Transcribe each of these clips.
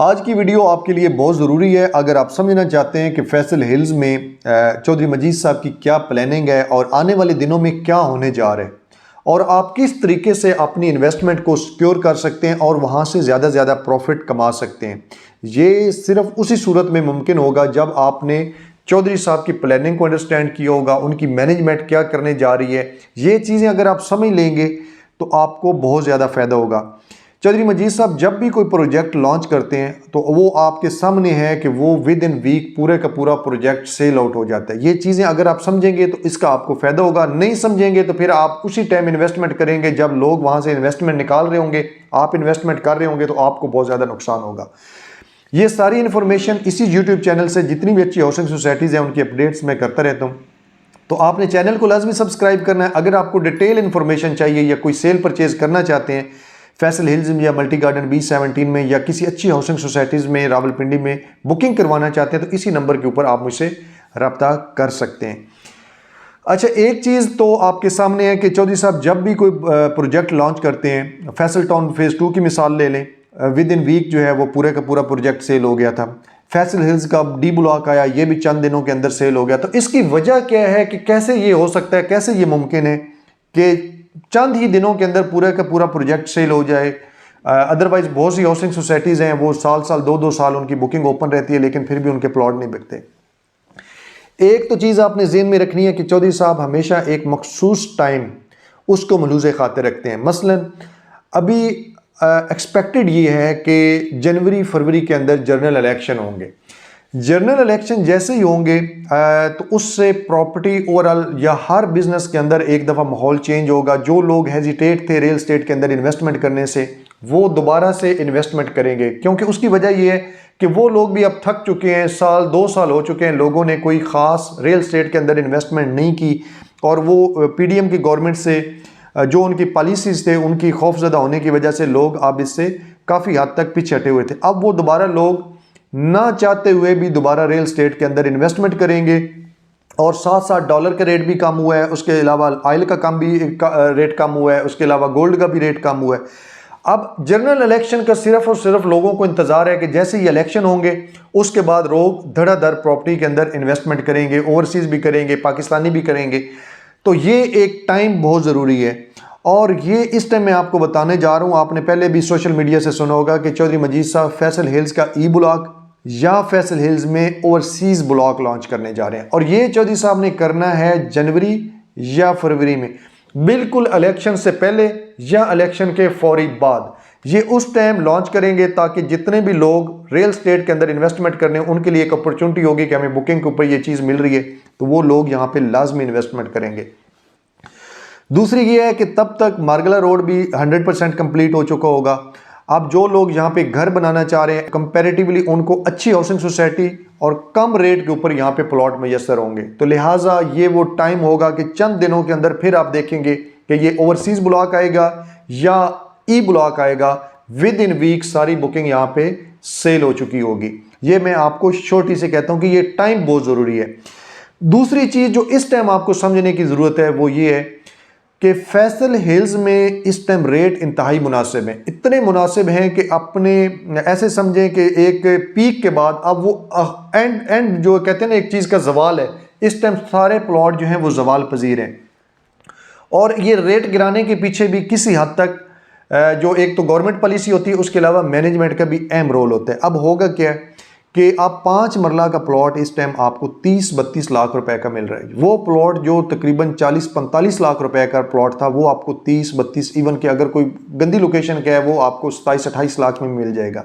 आज की वीडियो आपके लिए बहुत ज़रूरी है अगर आप समझना चाहते हैं कि फैसल हिल्स में चौधरी मजीद साहब की क्या प्लानिंग है और आने वाले दिनों में क्या होने जा रहा है और आप किस तरीके से अपनी इन्वेस्टमेंट को सिक्योर कर सकते हैं और वहाँ से ज़्यादा से ज़्यादा प्रॉफिट कमा सकते हैं। ये सिर्फ उसी सूरत में मुमकिन होगा जब आपने चौधरी साहब की प्लानिंग को अंडरस्टैंड किया होगा, उनकी मैनेजमेंट क्या करने जा रही है। ये चीज़ें अगर आप समझ लेंगे तो आपको बहुत ज़्यादा फ़ायदा होगा। चौधरी मजीद साहब जब भी कोई प्रोजेक्ट लॉन्च करते हैं तो वो आपके सामने है कि वो विद इन वीक पूरे का पूरा प्रोजेक्ट सेल आउट हो जाता है। ये चीज़ें अगर आप समझेंगे तो इसका आपको फ़ायदा होगा, नहीं समझेंगे तो फिर आप उसी टाइम इन्वेस्टमेंट करेंगे जब लोग वहाँ से इन्वेस्टमेंट निकाल रहे होंगे, आप इन्वेस्टमेंट कर रहे होंगे तो आपको बहुत ज़्यादा नुकसान होगा। ये सारी इन्फॉर्मेशन इसी यूट्यूब चैनल से जितनी भी अच्छी हाउसिंग सोसाइटीज़ हैं उनकी अपडेट्स मैं करता रहता हूँ। तो आपने चैनल को लाजमी सब्सक्राइब करना है। अगर आपको डिटेल इन्फॉर्मेशन चाहिए या कोई सेल परचेज करना चाहते हैं फैसल हिल्स में या मल्टी गार्डन B17 में या किसी अच्छी हाउसिंग सोसाइटीज़ में रावलपिंडी में बुकिंग करवाना चाहते हैं तो इसी नंबर के ऊपर आप मुझसे रब्ता कर सकते हैं। अच्छा, एक चीज़ तो आपके सामने है कि चौधरी साहब जब भी कोई प्रोजेक्ट लॉन्च करते हैं, फैसल टाउन फेज़ 2 की मिसाल ले लें, विद इन वीक जो है वो पूरे का पूरा प्रोजेक्ट सेल हो गया था। फैसल हिल्स का D ब्लॉक आया, ये भी चंद दिनों के अंदर सेल हो गया। तो इसकी वजह क्या है कि कैसे ये हो सकता है, कैसे ये मुमकिन है कि चंद ही दिनों के अंदर पूरे का पूरा प्रोजेक्ट सेल हो जाए। अदरवाइज बहुत सी हाउसिंग सोसाइटीज़ हैं वो साल साल 2-2 साल उनकी बुकिंग ओपन रहती है लेकिन फिर भी उनके प्लॉट नहीं बिकते। एक तो चीज़ आपने ज़हन में रखनी है कि चौधरी साहब हमेशा एक मखसूस टाइम उसको मलूज़े खातिर रखते हैं। मसलन अभी एक्सपेक्टेड ये है कि जनवरी फरवरी के अंदर जनरल इलेक्शन होंगे। जनरल इलेक्शन जैसे ही होंगे तो उससे प्रॉपर्टी ओवरऑल या हर बिजनेस के अंदर एक दफ़ा माहौल चेंज होगा। जो लोग हेजिटेट थे रियल एस्टेट के अंदर इन्वेस्टमेंट करने से वो दोबारा से इन्वेस्टमेंट करेंगे, क्योंकि उसकी वजह ये है कि वो लोग भी अब थक चुके हैं। 2 साल हो चुके हैं, लोगों ने कोई ख़ास रियल एस्टेट के अंदर इन्वेस्टमेंट नहीं की और वो PDM की गवर्नमेंट से जो उनकी पॉलिसीज़ थे उनकी खौफजदा होने की वजह से लोग अब इससे काफ़ी हद तक पीछे हटे हुए थे। अब वो दोबारा लोग ना चाहते हुए भी दोबारा रियल एस्टेट के अंदर इन्वेस्टमेंट करेंगे और साथ साथ डॉलर का रेट भी कम हुआ है, उसके अलावा ऑयल का रेट कम हुआ है, उसके अलावा गोल्ड का भी रेट कम हुआ है। अब जनरल इलेक्शन का सिर्फ और सिर्फ लोगों को इंतज़ार है कि जैसे ही इलेक्शन होंगे उसके बाद लोग धड़ाधड़ प्रॉपर्टी के अंदर इन्वेस्टमेंट करेंगे, ओवरसीज़ भी करेंगे, पाकिस्तानी भी करेंगे। तो ये एक टाइम बहुत ज़रूरी है और ये इस टाइम मैं आपको बताने जा रहा हूँ। आपने पहले भी सोशल मीडिया से सुना होगा कि चौधरी मजीद साहब फैसल हिल्स का E ब्लॉक या फैसल हिल्स में ओवरसीज़ ब्लॉक लॉन्च करने जा रहे हैं और ये चौधरी साहब ने करना है जनवरी या फरवरी में, बिल्कुल इलेक्शन से पहले या इलेक्शन के फौरी बाद। ये उस टाइम लॉन्च करेंगे ताकि जितने भी लोग रियल एस्टेट के अंदर इन्वेस्टमेंट करने उनके लिए एक अपॉर्चुनिटी होगी कि हमें बुकिंग के ऊपर ये चीज़ मिल रही है तो वो लोग यहाँ पे लाजमी इन्वेस्टमेंट करेंगे। दूसरी ये है कि तब तक मार्गला रोड भी 100% कंप्लीट हो चुका होगा। अब जो लोग यहाँ पे घर बनाना चाह रहे हैं कंपैरेटिवली उनको अच्छी हाउसिंग सोसाइटी और कम रेट के ऊपर यहाँ पे प्लॉट मैसर होंगे। तो लिहाजा ये वो टाइम होगा कि चंद दिनों के अंदर फिर आप देखेंगे कि ये ओवरसीज़ ब्लॉक आएगा या E ब्लॉक आएगा, विद इन वीक सारी बुकिंग यहाँ पे सेल हो चुकी होगी। ये मैं आपको छोटी से कहता हूँ कि ये टाइम बहुत ज़रूरी है। दूसरी चीज़ जो इस टाइम आपको समझने की ज़रूरत है वो ये है कि फैसल हिल्स में इस टाइम रेट इंतहाई मुनासिब हैं। इतने मुनासिब हैं कि अपने ऐसे समझें कि एक पीक के बाद अब वो एंड जो कहते हैं ना एक चीज़ का जवाल है, इस टाइम सारे प्लॉट जो हैं वो जवाल पजीर हैं। और ये रेट गिराने के पीछे भी किसी हद तक जो एक तो गवर्नमेंट पॉलिसी होती है उसके अलावा मैनेजमेंट का भी अहम रोल होता है। अब होगा क्या कि आप 5 मरला का प्लॉट इस टाइम आपको 30-32 लाख रुपए का मिल रहा है। वो प्लॉट जो तकरीबन 40-45 लाख रुपए का प्लॉट था वो आपको 30-32, इवन के अगर कोई गंदी लोकेशन का है वो आपको 27-28 लाख में मिल जाएगा।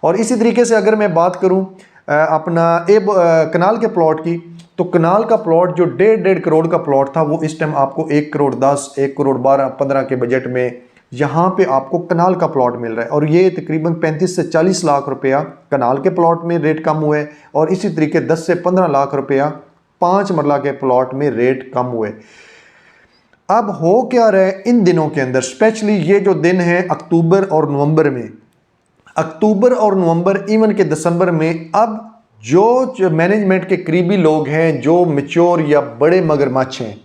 और इसी तरीके से अगर मैं बात करूं अपना कनाल के प्लॉट की, तो कनाल का प्लॉट जो 1.5 करोड़ का प्लॉट था वो इस टाइम आपको 1 करोड़ 10, 1 करोड़ 12, 15 के बजट में यहाँ पे आपको कनाल का प्लॉट मिल रहा है। और ये तकरीबन 35 से 40 लाख रुपया कनाल के प्लॉट में रेट कम हुए और इसी तरीके 10 से 15 लाख रुपया 5 मरला के प्लॉट में रेट कम हुए। अब हो क्या रहा है इन दिनों के अंदर, स्पेशली ये जो दिन है अक्टूबर और नवंबर में, अक्टूबर और नवंबर इवन के दिसंबर में, अब जो मैनेजमेंट के करीबी लोग हैं, जो मैच्योर या बड़े मगरमच्छ हैं,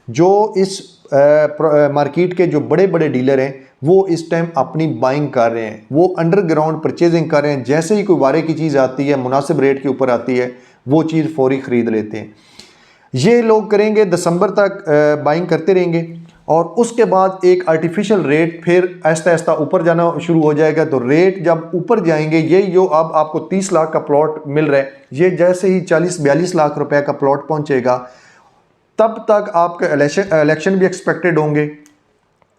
जो इस मार्केट के जो बड़े बड़े डीलर हैं, वो इस टाइम अपनी बाइंग कर रहे हैं, वो अंडरग्राउंड परचेजिंग कर रहे हैं। जैसे ही कोई वारे की चीज़ आती है, मुनासिब रेट के ऊपर आती है, वो चीज़ फौरी ख़रीद लेते हैं। ये लोग करेंगे, दिसंबर तक बाइंग करते रहेंगे और उसके बाद एक आर्टिफिशियल रेट फिर आहिस्ता आहिस्ता ऊपर जाना शुरू हो जाएगा। तो रेट जब ऊपर जाएंगे, ये जो अब आपको 30 लाख का प्लॉट मिल रहा है, ये जैसे ही 40-42 लाख रुपए का प्लॉट पहुंचेगा, तब तक आपके इलेक्शन भी एक्सपेक्टेड होंगे।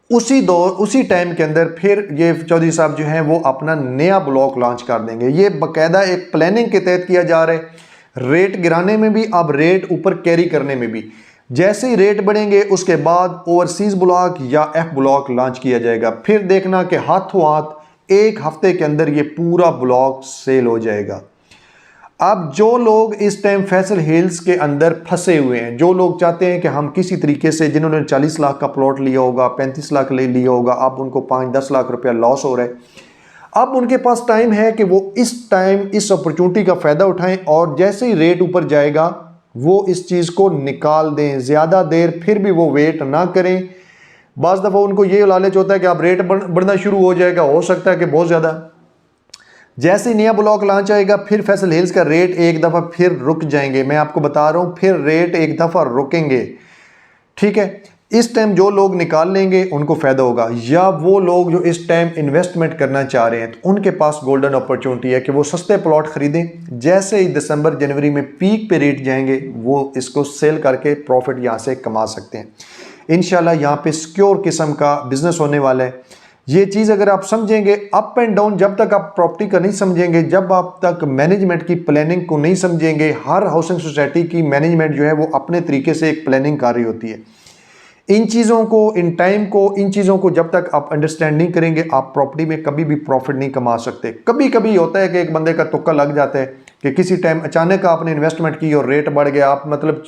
उसी टाइम के अंदर फिर ये चौधरी साहब जो हैं वो अपना नया ब्लॉक लॉन्च कर देंगे। ये बाकायदा एक प्लानिंग के तहत किया जा रहा है, रेट गिराने में भी, अब रेट ऊपर कैरी करने में भी। जैसे ही रेट बढ़ेंगे उसके बाद ओवरसीज ब्लॉक या एफ ब्लॉक लॉन्च किया जाएगा। फिर देखना कि हाथों हाथ एक हफ्ते के अंदर ये पूरा ब्लॉक सेल हो जाएगा। अब जो लोग इस टाइम फैसल हिल्स के अंदर फंसे हुए हैं, जो लोग चाहते हैं कि हम किसी तरीके से, जिन्होंने 40 लाख का प्लॉट लिया होगा, 35 लाख ले लिया होगा, अब उनको 5-10 लाख रुपया लॉस हो रहा है, अब उनके पास टाइम है कि वो इस टाइम इस अपॉर्चुनिटी का फ़ायदा उठाएं और जैसे ही रेट ऊपर जाएगा वो इस चीज़ को निकाल दें। ज़्यादा देर फिर भी वो वेट ना करें। बाज़ दफ़ा उनको ये लालच होता है कि अब रेट बढ़ना शुरू हो जाएगा, हो सकता है कि बहुत ज़्यादा। जैसे ही नया ब्लॉक लॉन्च आएगा फिर फैसल हिल्स का रेट एक दफ़ा फिर रुक जाएंगे। मैं आपको बता रहा हूँ, फिर रेट एक दफ़ा रुकेंगे। ठीक है, इस टाइम जो लोग निकाल लेंगे उनको फ़ायदा होगा, या वो लोग जो इस टाइम इन्वेस्टमेंट करना चाह रहे हैं तो उनके पास गोल्डन अपॉर्चुनिटी है कि वो सस्ते प्लॉट ख़रीदें। जैसे ही दिसंबर जनवरी में पीक पे रेट जाएंगे वो इसको सेल करके प्रॉफिट यहाँ से कमा सकते हैं। इंशाल्लाह यहाँ पे सिक्योर किस्म का बिजनेस होने वाला है। ये चीज़ अगर आप समझेंगे, अप एंड डाउन जब तक आप प्रॉपर्टी का नहीं समझेंगे, जब आप तक मैनेजमेंट की प्लानिंग को नहीं समझेंगे, हर हाउसिंग सोसाइटी की मैनेजमेंट जो है वो अपने तरीके से एक प्लानिंग कर रही होती है। इन चीज़ों को, इन टाइम को, इन चीज़ों को जब तक आप अंडरस्टैंड नहीं करेंगे, आप प्रॉपर्टी में कभी भी प्रॉफिट नहीं कमा सकते। कभी कभी होता है कि एक बंदे का तुक्का लग जाता है कि किसी टाइम अचानक आपने इन्वेस्टमेंट की और रेट बढ़ गया, आप मतलब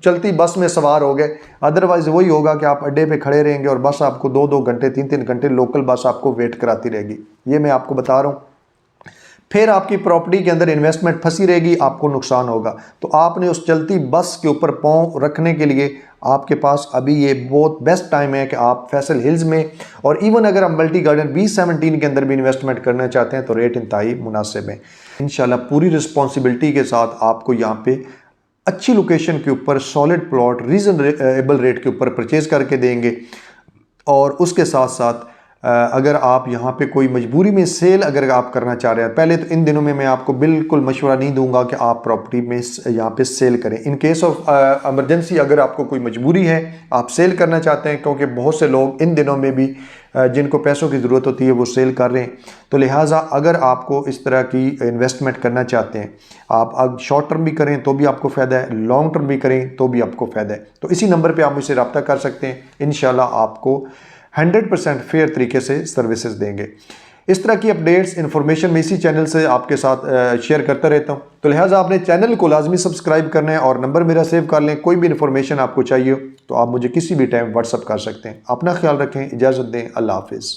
चलती बस में सवार हो गए। अदरवाइज वही होगा कि आप अड्डे पे खड़े रहेंगे और बस आपको 2-2 घंटे 3-3 घंटे लोकल बस आपको वेट कराती रहेगी। ये मैं आपको बता रहा हूँ। फिर आपकी प्रॉपर्टी के अंदर इन्वेस्टमेंट फंसी रहेगी, आपको नुकसान होगा। तो आपने उस चलती बस के ऊपर पाँव रखने के लिए आपके पास अभी ये बहुत बेस्ट टाइम है कि आप फैसल हिल्स में, और इवन अगर आप मल्टी गार्डन B17 के अंदर भी इन्वेस्टमेंट करना चाहते हैं तो रेट इंतहाई मुनासिब है। इंशाल्लाह पूरी रिस्पॉन्सिबिलिटी के साथ आपको यहाँ पे अच्छी लोकेशन के ऊपर सॉलिड प्लॉट रीजनेबल रेट के ऊपर परचेज करके देंगे। और उसके साथ साथ अगर आप यहाँ पे कोई मजबूरी में सेल अगर आप करना चाह रहे हैं, पहले तो इन दिनों में मैं आपको बिल्कुल मशवरा नहीं दूंगा कि आप प्रॉपर्टी में यहाँ पे सेल करें। इन केस ऑफ इमरजेंसी अगर आपको कोई मजबूरी है, आप सेल करना चाहते हैं, क्योंकि बहुत से लोग इन दिनों में भी जिनको पैसों की ज़रूरत होती है वो सेल कर रहे हैं, तो लिहाजा अगर आपको इस तरह की इन्वेस्टमेंट करना चाहते हैं, आप अब शॉर्ट टर्म भी करें तो भी आपको फ़ायदा है, लॉन्ग टर्म भी करें तो भी आपको फ़ायदा है। तो इसी नंबर पे आप मुझसे रब्ता कर सकते हैं। इंशाल्लाह आपको 100% फेयर तरीके से सर्विसेज देंगे। इस तरह की अपडेट्स, इन्फॉर्मेशन मैं इसी चैनल से आपके साथ शेयर करता रहता हूं, तो लिहाजा आपने चैनल को लाजमी सब्सक्राइब करना है और नंबर मेरा सेव कर लें। कोई भी इन्फॉर्मेशन आपको चाहिए तो आप मुझे किसी भी टाइम व्हाट्सअप कर सकते हैं। अपना ख्याल रखें, इजाज़त दें, अल्लाह हाफिज़।